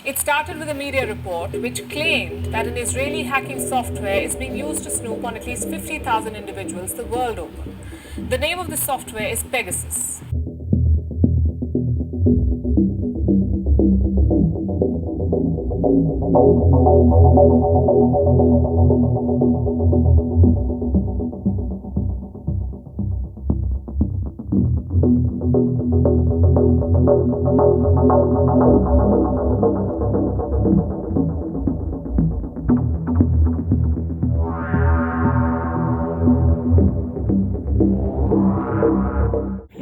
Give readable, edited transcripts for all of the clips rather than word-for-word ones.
It started with a media report which claimed that an Israeli hacking software is being used to snoop on at least 50,000 individuals the world over. The name of the software is Pegasus.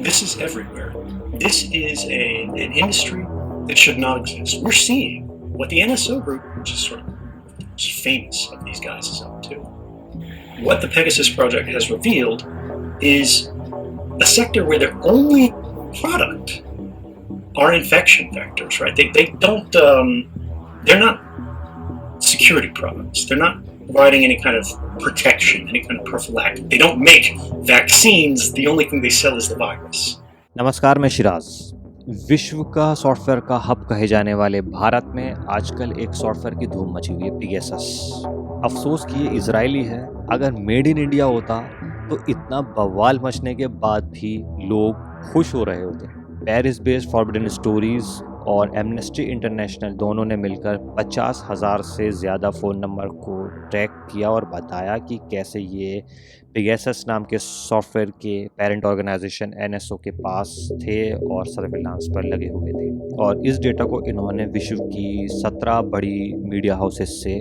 This is everywhere. This is an industry that should not exist. We're seeing what the NSO group, which is sort of famous of these guys, is up to. What the Pegasus project has revealed is a sector where their only product are infection vectors, right? They don't, they're not security products. They're not providing any kind of protection, any kind of prophylactic. They don't make vaccines. The only thing they sell is the virus. नमस्कार, मैं शिराज। विश्व का software का hub कहे जाने वाले भारत में आजकल एक सॉफ्टवेयर की धूम मची हुई है, पेगासस। अफसोस कि ये इजरायली है। अगर मेड इन इंडिया होता तो इतना बवाल मचने के बाद भी लोग खुश हो रहे होते। पेरिस बेस्ड फॉरबिडन स्टोरीज और एमनेस्टी इंटरनेशनल दोनों ने मिलकर 50,000 से ज़्यादा फ़ोन नंबर को ट्रैक किया और बताया कि कैसे ये पेगासस नाम के सॉफ्टवेयर के पेरेंट ऑर्गेनाइजेशन एनएसओ के पास थे और सर्विलांस पर लगे हुए थे। और इस डेटा को इन्होंने विश्व की 17 बड़ी मीडिया हाउसेस से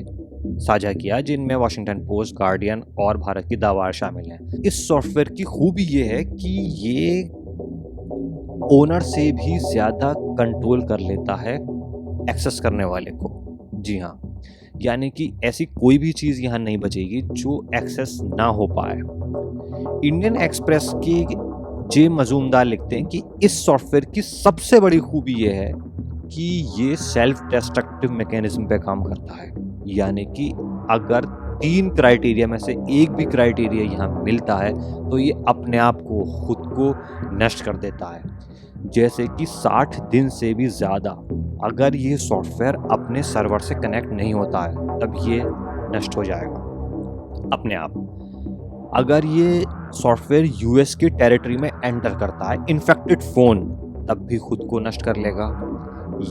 साझा किया, जिनमें वॉशिंगटन पोस्ट, गार्डियन और भारत की दावार शामिल हैं। इस सॉफ्टवेयर की खूबी ये है कि ये ओनर से भी ज़्यादा कंट्रोल कर लेता है एक्सेस करने वाले को। जी हाँ, यानी कि ऐसी कोई भी चीज़ यहाँ नहीं बचेगी जो एक्सेस ना हो पाए। इंडियन एक्सप्रेस के जे मजूमदार लिखते हैं कि इस सॉफ्टवेयर की सबसे बड़ी खूबी ये है कि ये सेल्फ डिस्ट्रक्टिव मैकेनिज्म पे काम करता है। यानी कि अगर 3 क्राइटेरिया में से एक भी क्राइटेरिया यहाँ मिलता है तो ये अपने आप को खुद को नष्ट कर देता है। जैसे कि 60 दिन से भी ज़्यादा अगर ये सॉफ्टवेयर अपने सर्वर से कनेक्ट नहीं होता है तब ये नष्ट हो जाएगा अपने आप। अगर ये सॉफ्टवेयर यूएस की टेरिटरी में एंटर करता है इन्फेक्टेड फ़ोन, तब भी खुद को नष्ट कर लेगा,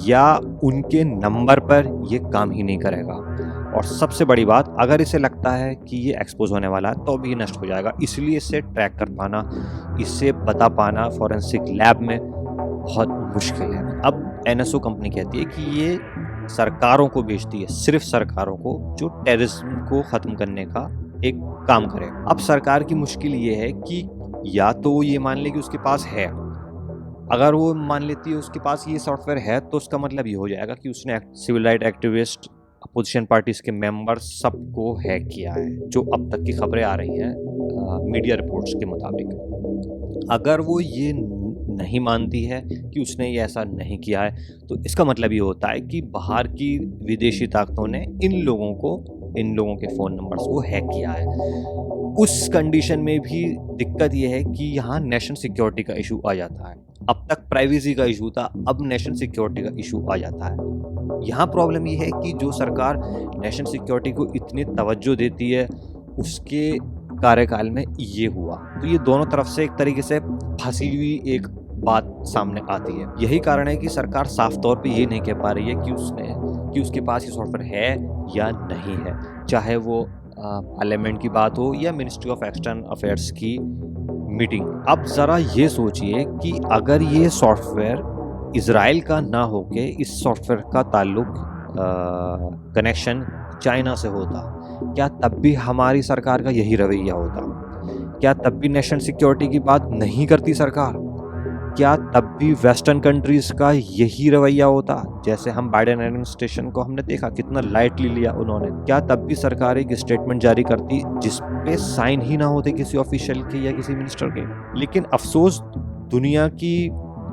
या उनके नंबर पर ये काम ही नहीं करेगा। और सबसे बड़ी बात, अगर इसे लगता है कि ये एक्सपोज होने वाला है तो भी नष्ट हो जाएगा। इसलिए इसे ट्रैक कर पाना, इसे बता पाना फॉरेंसिक लैब में बहुत मुश्किल है। अब एनएसओ कंपनी कहती है कि ये सरकारों को बेचती है, सिर्फ सरकारों को, जो टेररिज्म को ख़त्म करने का एक काम करे। अब सरकार की मुश्किल ये है कि या तो वो ये मान ले कि उसके पास है। अगर वो मान लेती है उसके पास ये सॉफ्टवेयर है तो उसका मतलब ये हो जाएगा कि उसने civil right activist, opposition parties के मेंबर सबको हैक किया है, जो अब तक की खबरें आ रही हैं मीडिया रिपोर्ट्स के मुताबिक। अगर वो ये नहीं मानती है कि उसने ये ऐसा नहीं किया है तो इसका मतलब ये होता है कि बाहर की विदेशी ताकतों ने इन लोगों के फ़ोन नंबर्स को हैक किया है। उस कंडीशन में भी दिक्कत ये है कि यहाँ नेशनल सिक्योरिटी का इशू आ जाता है। अब तक प्राइवेसी का इशू था, अब नेशनल सिक्योरिटी का इशू आ जाता है। यहाँ प्रॉब्लम ये है कि जो सरकार नेशनल सिक्योरिटी को इतनी तवज्जो देती है उसके कार्यकाल में ये हुआ, तो ये दोनों तरफ से एक तरीके से फंसी हुई एक बात सामने आती है। यही कारण है कि सरकार साफ तौर पे ये नहीं कह पा रही है कि उसके पास ये सॉफ्टवेयर है या नहीं है, चाहे वो पार्लियामेंट की बात हो या मिनिस्ट्री ऑफ एक्सटर्नल अफेयर्स की मीटिंग। अब ज़रा ये सोचिए कि अगर ये सॉफ्टवेयर इजराइल का ना होके इस सॉफ्टवेयर का ताल्लुक कनेक्शन चाइना से होता, क्या तब भी हमारी सरकार का यही रवैया होता? क्या तब भी नेशनल सिक्योरिटी की बात नहीं करती सरकार? क्या तब भी वेस्टर्न कंट्रीज़ का यही रवैया होता? जैसे हम बाइडेन एडमिनिस्ट्रेशन को हमने देखा कितना लाइटली लिया उन्होंने। क्या तब भी सरकार एक स्टेटमेंट जारी करती जिस पे साइन ही ना होते किसी ऑफिशियल के या किसी मिनिस्टर के? लेकिन अफसोस, दुनिया की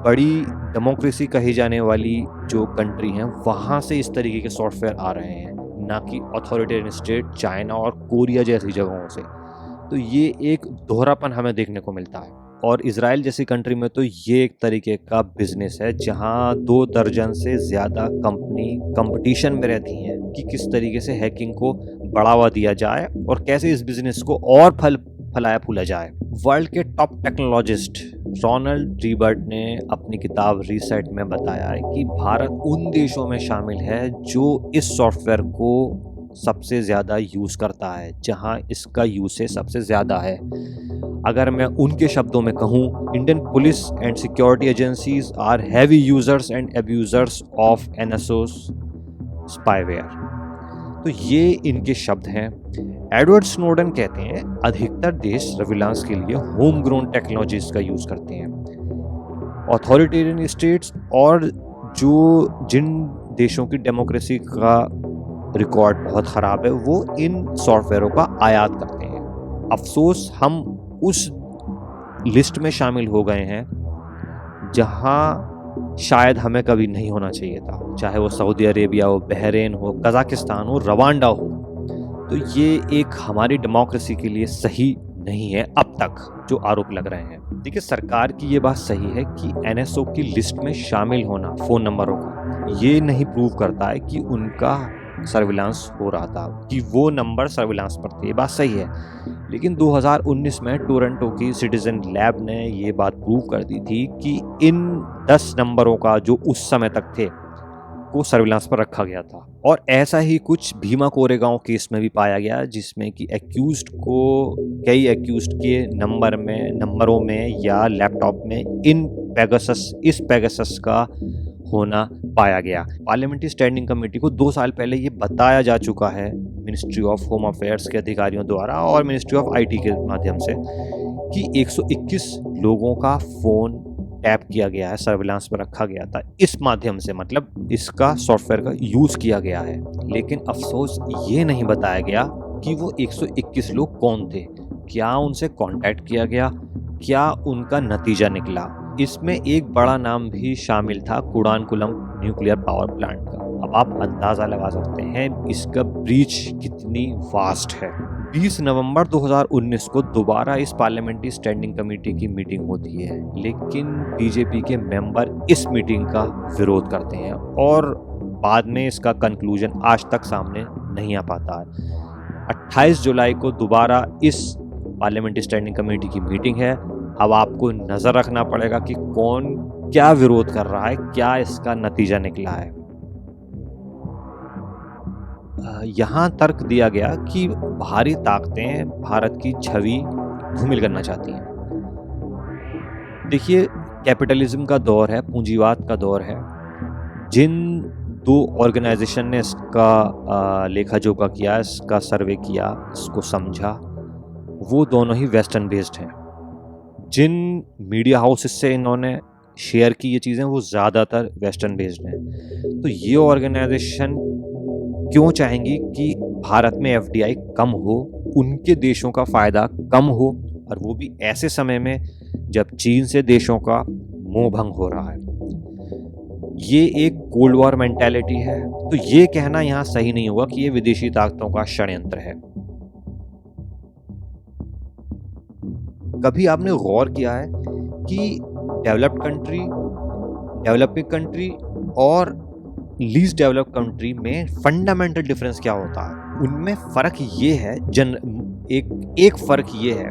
बड़ी डेमोक्रेसी कही जाने वाली जो कंट्री हैं वहाँ से इस तरीके के सॉफ्टवेयर आ रहे हैं, ना कि अथॉरिटेरियन स्टेट चाइना और कोरिया जैसी जगहों से। तो ये एक दोहरापन हमें देखने को मिलता है। और इजराइल जैसी कंट्री में तो ये एक तरीके का बिजनेस है जहां 2 दर्जन से ज़्यादा कंपनी कंपटीशन में रहती हैं कि किस तरीके से हैकिंग को बढ़ावा दिया जाए और कैसे इस बिजनेस को और फलाया फूला जाए। वर्ल्ड के टॉप टेक्नोलॉजिस्ट रोनाल्ड रीबर्ट ने अपनी किताब रीसेट में बताया है कि भारत उन देशों में शामिल है जो इस सॉफ्टवेयर को सबसे ज़्यादा यूज़ करता है, जहां इसका यूसेज सबसे ज़्यादा है। अगर मैं उनके शब्दों में कहूँ, Indian police and security agencies are heavy users and abusers of NSO's spyware. तो ये इनके शब्द हैं। एडवर्ड स्नोडन कहते हैं अधिकतर देश सर्विलांस के लिए होम ग्रोन टेक्नोलॉजीज का यूज़ करते हैं। ऑथोरिटेरियन स्टेट्स और जिन देशों की डेमोक्रेसी का रिकॉर्ड बहुत ख़राब है वो इन सॉफ्टवेयरों का आयात करते हैं। अफसोस हम उस लिस्ट में शामिल हो गए हैं जहां शायद हमें कभी नहीं होना चाहिए था, चाहे वो सऊदी अरेबिया हो, बहरीन हो, कजाकिस्तान हो, रवांडा हो। तो ये एक हमारी डेमोक्रेसी के लिए सही नहीं है अब तक जो आरोप लग रहे हैं। देखिए, सरकार की ये बात सही है कि NSO की लिस्ट में शामिल होना फ़ोन नंबरों का ये नहीं प्रूव करता है कि उनका सर्विलांस हो रहा था, कि वो नंबर सर्विलांस पर थे। ये बात सही है, लेकिन 2019 में टोरंटो की सिटीजन लैब ने ये बात प्रूव कर दी थी कि इन 10 नंबरों का जो उस समय तक थे को सर्विलांस पर रखा गया था। और ऐसा ही कुछ भीमा कोरेगांव केस में भी पाया गया, जिसमें कि एक्यूज्ड को कई एक्यूज्ड के नंबरों में या लैपटॉप में इस पेगासस का होना पाया गया। पार्लियामेंट्री स्टैंडिंग कमेटी को 2 साल पहले ये बताया जा चुका है मिनिस्ट्री ऑफ होम अफेयर्स के अधिकारियों द्वारा और मिनिस्ट्री ऑफ IT के माध्यम से कि 121 लोगों का फ़ोन टैप किया गया है, सर्विलांस पर रखा गया था। इस माध्यम से मतलब इसका सॉफ्टवेयर का यूज़ किया गया है। लेकिन अफसोस ये नहीं बताया गया कि वो 121 लोग कौन थे, क्या उनसे कांटेक्ट किया गया, क्या उनका नतीजा निकला। इसमें एक बड़ा नाम भी शामिल था, कुडानकुलम न्यूक्लियर पावर प्लांट का। अब आप अंदाज़ा लगा सकते हैं इसका ब्रीच कितनी वास्ट है। 20 नवंबर 2019 को दोबारा इस पार्लियामेंट्री स्टैंडिंग कमेटी की मीटिंग होती है, लेकिन बीजेपी के मेंबर इस मीटिंग का विरोध करते हैं और बाद में इसका कंक्लूजन आज तक सामने नहीं आ पाता है। 28 जुलाई को दोबारा इस पार्लियामेंट्री स्टैंडिंग कमेटी की मीटिंग है। अब आपको नज़र रखना पड़ेगा कि कौन क्या विरोध कर रहा है, क्या इसका नतीजा निकला है। यहाँ तर्क दिया गया कि बाहरी ताकतें भारत की छवि धूमिल करना चाहती हैं। देखिए, कैपिटलिज्म का दौर है, पूंजीवाद का दौर है। जिन 2 ऑर्गेनाइजेशन ने इसका लेखा जोखा किया, इसका सर्वे किया, इसको समझा, वो दोनों ही वेस्टर्न बेस्ड हैं। जिन मीडिया हाउसेस से इन्होंने शेयर की ये चीज़ें वो ज़्यादातर वेस्टर्न बेस्ड हैं। तो ये ऑर्गेनाइजेशन क्यों चाहेंगी कि भारत में FDI कम हो, उनके देशों का फ़ायदा कम हो, और वो भी ऐसे समय में जब चीन से देशों का मोह भंग हो रहा है। ये एक कोल्ड वॉर मेंटालिटी है। तो ये कहना यहाँ सही नहीं होगा कि ये विदेशी ताकतों का षड्यंत्र है। कभी आपने गौर किया है कि डेवलप्ड कंट्री, डेवलपिंग कंट्री और लीस्ट डेवलप्ड कंट्री में फंडामेंटल डिफरेंस क्या होता है? उनमें फ़र्क ये है, एक फ़र्क ये है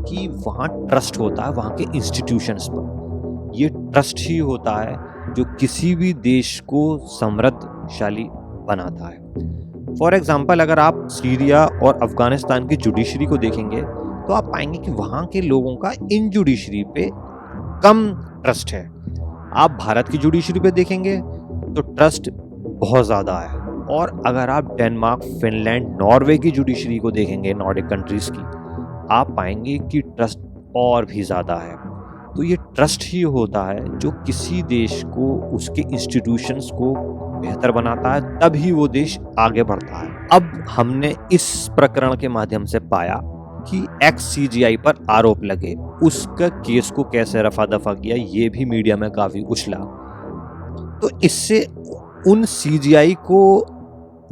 कि वहाँ ट्रस्ट होता है वहाँ के इंस्टीट्यूशंस पर। ये ट्रस्ट ही होता है जो किसी भी देश को समृद्धशाली बनाता है। फॉर एग्जाम्पल, अगर आप सीरिया और अफगानिस्तान की जुडिशरी को देखेंगे तो आप पाएंगे कि वहाँ के लोगों का इन जुडिशरी पे कम ट्रस्ट है। आप भारत की जुडिशरी पे देखेंगे तो ट्रस्ट बहुत ज़्यादा है। और अगर आप डेनमार्क, फिनलैंड, नॉर्वे की जुडिशरी को देखेंगे, नॉर्डिक कंट्रीज़ की, आप पाएंगे कि ट्रस्ट और भी ज़्यादा है। तो ये ट्रस्ट ही होता है जो किसी देश को, उसके इंस्टीट्यूशंस को बेहतर बनाता है, तभी वो देश आगे बढ़ता है। अब हमने इस प्रकरण के माध्यम से पाया कि XCGI पर आरोप लगे, उसका केस को कैसे रफा दफा किया, ये भी मीडिया में काफ़ी उछला। तो इससे उन CGI को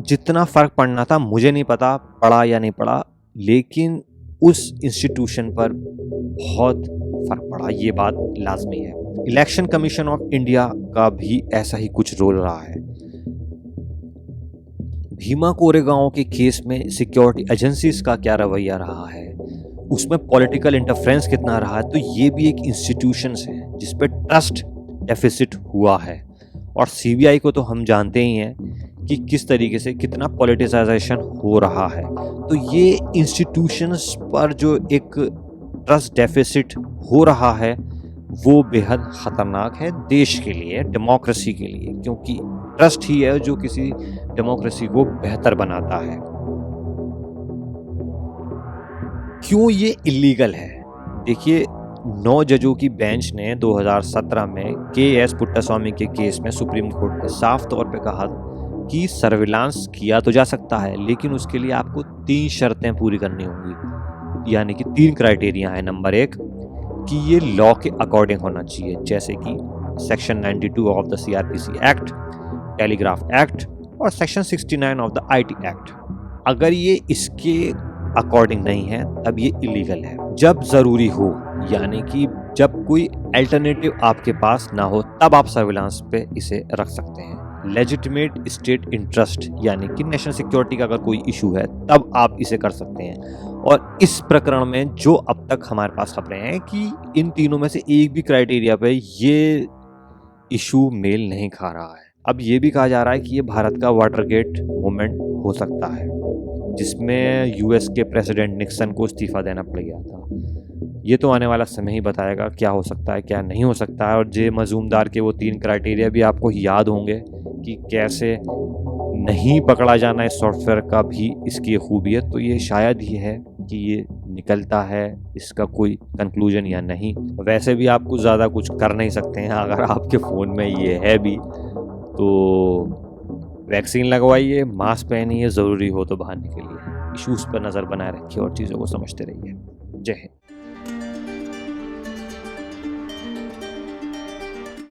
जितना फ़र्क पड़ना था, मुझे नहीं पता पड़ा या नहीं पड़ा, लेकिन उस इंस्टीट्यूशन पर बहुत फर्क पड़ा, ये बात लाजमी है। इलेक्शन कमीशन ऑफ इंडिया का भी ऐसा ही कुछ रोल रहा है। भीमा कोरेगांव के केस में सिक्योरिटी एजेंसीज का क्या रवैया रहा है, उसमें पॉलिटिकल इंटरफेरेंस कितना रहा है, तो ये भी एक इंस्टीट्यूशंस है जिस पे ट्रस्ट डेफिसिट हुआ है। और सीबीआई को तो हम जानते ही हैं कि किस तरीके से कितना पॉलिटिसाइजेशन हो रहा है। तो ये इंस्टीट्यूशंस पर जो एक ट्रस्ट डेफिसिट हो रहा है वो बेहद ख़तरनाक है देश के लिए, डेमोक्रेसी के लिए, क्योंकि ट्रस्ट ही है जो किसी डेमोक्रेसी को बेहतर बनाता है। क्यों ये इलीगल है? देखिए, 9 जजों की बेंच ने 2017 में के.एस. पुट्टास्वामी के केस में सुप्रीम कोर्ट ने साफ तौर पे कहा कि सर्विलांस किया तो जा सकता है, लेकिन उसके लिए आपको 3 शर्तें पूरी करनी होंगी, यानी कि 3 क्राइटेरिया है। नंबर 1 कि ये लॉ के अकॉर्डिंग होना चाहिए, जैसे कि section 92 of the CrPC act, telegraph act और section 69 of the IT act. अगर ये इसके अकॉर्डिंग नहीं है तब ये इलीगल है। जब ज़रूरी हो, यानी कि जब कोई अल्टरनेटिव आपके पास ना हो, तब आप सर्विलांस पे इसे रख सकते हैं। लेजिटिमेट स्टेट इंटरेस्ट, यानी कि नेशनल सिक्योरिटी का अगर कोई इशू है तब आप इसे कर सकते हैं। और इस प्रकरण में जो अब तक हमारे पास खबरें हैं कि इन तीनों में से एक भी क्राइटेरिया पे ये इशू मेल नहीं खा रहा है। अब ये भी कहा जा रहा है कि ये भारत का वाटरगेट मोमेंट हो सकता है, जिसमें यूएस के प्रेसिडेंट निक्सन को इस्तीफा देना पड़ गया था। ये तो आने वाला समय ही बताएगा क्या हो सकता है, क्या नहीं हो सकता है। और जे मजूमदार के वो 3 क्राइटेरिया भी आपको याद होंगे कि कैसे नहीं पकड़ा जाना इस सॉफ्टवेयर का भी इसकी खूबी है। तो ये शायद ही है कि ये निकलता है इसका कोई कंक्लूजन या नहीं। वैसे भी आप कुछ ज़्यादा कुछ कर नहीं सकते हैं। अगर आपके फ़ोन में ये है भी तो वैक्सीन लगवाइए, मास्क पहनिए, ज़रूरी हो तो बाहर निकलिए। इश्यूज़ पर नज़र बनाए रखिए और चीज़ों को समझते रहिए। जय हिंद।